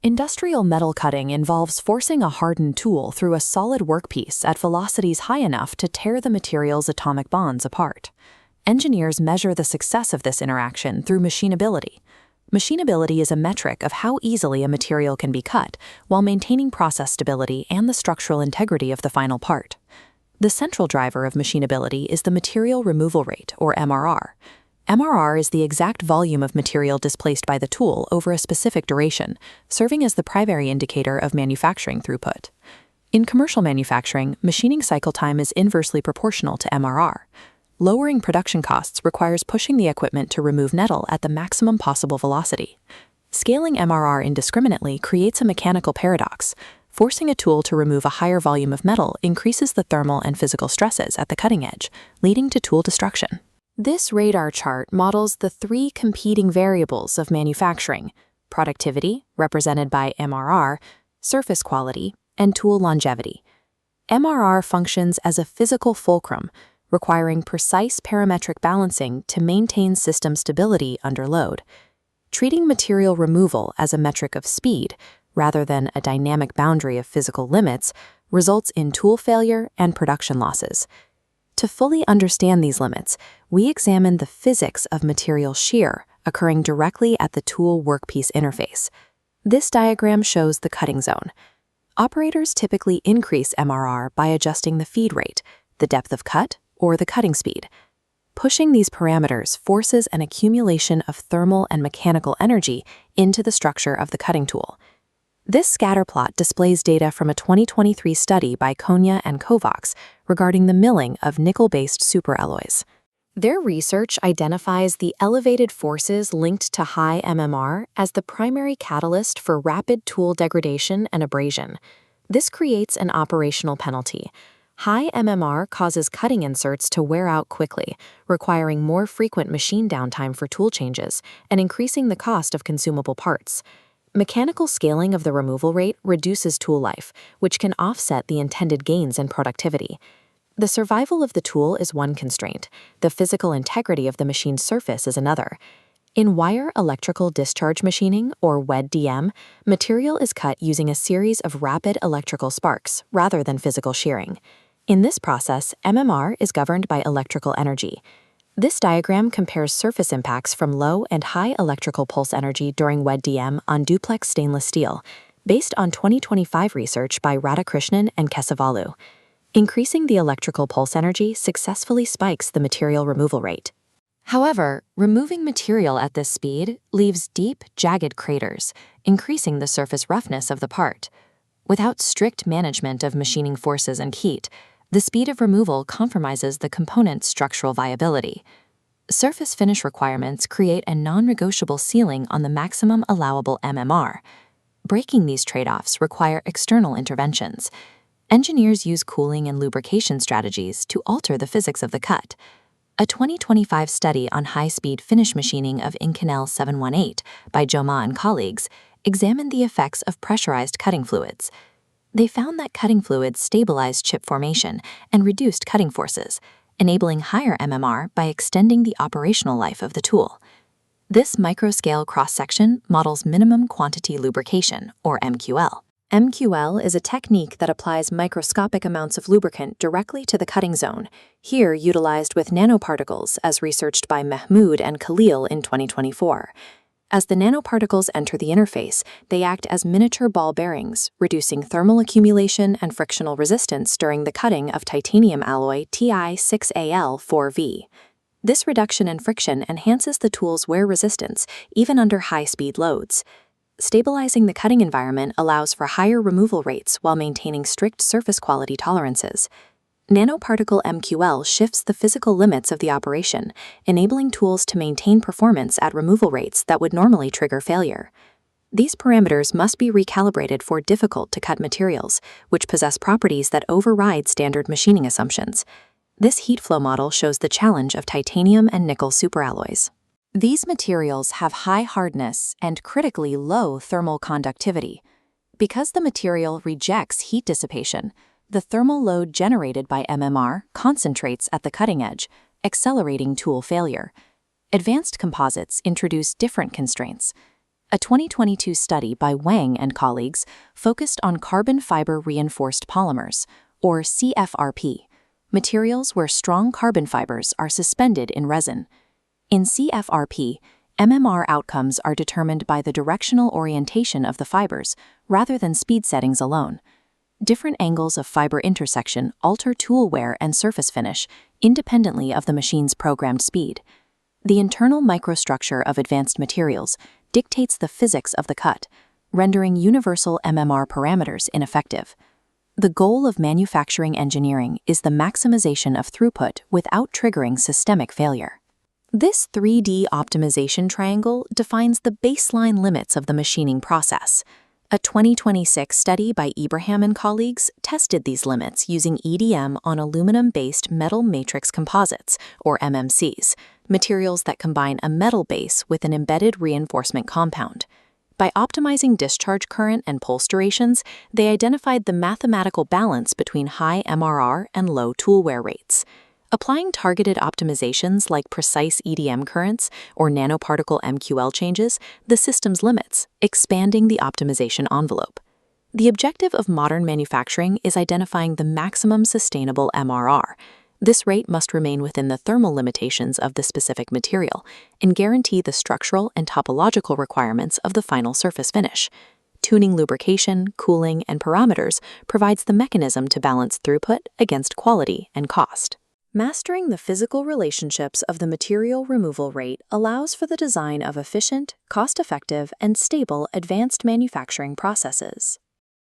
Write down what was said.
Industrial metal cutting involves forcing a hardened tool through a solid workpiece at velocities high enough to tear the material's atomic bonds apart. Engineers measure the success of this interaction through machinability. Machinability is a metric of how easily a material can be cut while maintaining process stability and the structural integrity of the final part. The central driver of machinability is the material removal rate, or MRR. MRR is the exact volume of material displaced by the tool over a specific duration, serving as the primary indicator of manufacturing throughput. In commercial manufacturing, machining cycle time is inversely proportional to MRR. Lowering production costs requires pushing the equipment to remove metal at the maximum possible velocity. Scaling MRR indiscriminately creates a mechanical paradox. Forcing a tool to remove a higher volume of metal increases the thermal and physical stresses at the cutting edge, leading to tool destruction. This radar chart models the three competing variables of manufacturing: productivity, represented by MRR, surface quality, and tool longevity. MRR functions as a physical fulcrum, requiring precise parametric balancing to maintain system stability under load. Treating material removal as a metric of speed, rather than a dynamic boundary of physical limits, results in tool failure and production losses. To fully understand these limits, we examine the physics of material shear occurring directly at the tool workpiece interface. This diagram shows the cutting zone. Operators typically increase MRR by adjusting the feed rate, the depth of cut, or the cutting speed. Pushing these parameters forces an accumulation of thermal and mechanical energy into the structure of the cutting tool. This scatter plot displays data from a 2023 study by Konya and Kovacs regarding the milling of nickel-based superalloys. Their research identifies the elevated forces linked to high MMR as the primary catalyst for rapid tool degradation and abrasion. This creates an operational penalty. High MMR causes cutting inserts to wear out quickly, requiring more frequent machine downtime for tool changes and increasing the cost of consumable parts. Mechanical scaling of the removal rate reduces tool life, which can offset the intended gains in productivity. The survival of the tool is one constraint. The physical integrity of the machine's surface is another. In wire electrical discharge machining, or WED-DM, material is cut using a series of rapid electrical sparks rather than physical shearing. In this process, MMR is governed by electrical energy. This diagram compares surface impacts from low and high electrical pulse energy during WED-DM on duplex stainless steel, based on 2025 research by Radhakrishnan and Kesavalu. Increasing the electrical pulse energy successfully spikes the material removal rate. However, removing material at this speed leaves deep, jagged craters, increasing the surface roughness of the part. Without strict management of machining forces and heat, the speed of removal compromises the component's structural viability. Surface finish requirements create a non-negotiable ceiling on the maximum allowable MMR. Breaking these trade-offs require external interventions. Engineers use cooling and lubrication strategies to alter the physics of the cut. A 2025 study on high-speed finish machining of Inconel 718 by Joma and colleagues examined the effects of pressurized cutting fluids. They found that cutting fluids stabilized chip formation and reduced cutting forces, enabling higher MMR by extending the operational life of the tool. This microscale cross-section models minimum quantity lubrication, or MQL. MQL is a technique that applies microscopic amounts of lubricant directly to the cutting zone, here utilized with nanoparticles as researched by Mahmoud and Khalil in 2024. As the nanoparticles enter the interface, they act as miniature ball bearings, reducing thermal accumulation and frictional resistance during the cutting of titanium alloy Ti6Al4V. This reduction in friction enhances the tool's wear resistance, even under high-speed loads. Stabilizing the cutting environment allows for higher removal rates while maintaining strict surface quality tolerances. Nanoparticle MQL shifts the physical limits of the operation, enabling tools to maintain performance at removal rates that would normally trigger failure. These parameters must be recalibrated for difficult-to-cut materials, which possess properties that override standard machining assumptions. This heat flow model shows the challenge of titanium and nickel superalloys. These materials have high hardness and critically low thermal conductivity. Because the material rejects heat dissipation, the thermal load generated by MMR concentrates at the cutting edge, accelerating tool failure. Advanced composites introduce different constraints. A 2022 study by Wang and colleagues focused on carbon fiber reinforced polymers, or CFRP, materials where strong carbon fibers are suspended in resin. In CFRP, MMR outcomes are determined by the directional orientation of the fibers rather than speed settings alone. Different angles of fiber intersection alter tool wear and surface finish independently of the machine's programmed speed. The internal microstructure of advanced materials dictates the physics of the cut, rendering universal MMR parameters ineffective. The goal of manufacturing engineering is the maximization of throughput without triggering systemic failure. This 3D optimization triangle defines the baseline limits of the machining process. A 2026 study by Ibrahim and colleagues tested these limits using EDM on aluminum-based metal matrix composites, or MMCs, materials that combine a metal base with an embedded reinforcement compound. By optimizing discharge current and pulse durations, they identified the mathematical balance between high MRR and low tool wear rates. Applying targeted optimizations like precise EDM currents or nanoparticle MQL changes the system's limits, expanding the optimization envelope. The objective of modern manufacturing is identifying the maximum sustainable MRR. This rate must remain within the thermal limitations of the specific material and guarantee the structural and topological requirements of the final surface finish. Tuning lubrication, cooling, and parameters provides the mechanism to balance throughput against quality and cost. Mastering the physical relationships of the material removal rate allows for the design of efficient, cost-effective, and stable advanced manufacturing processes.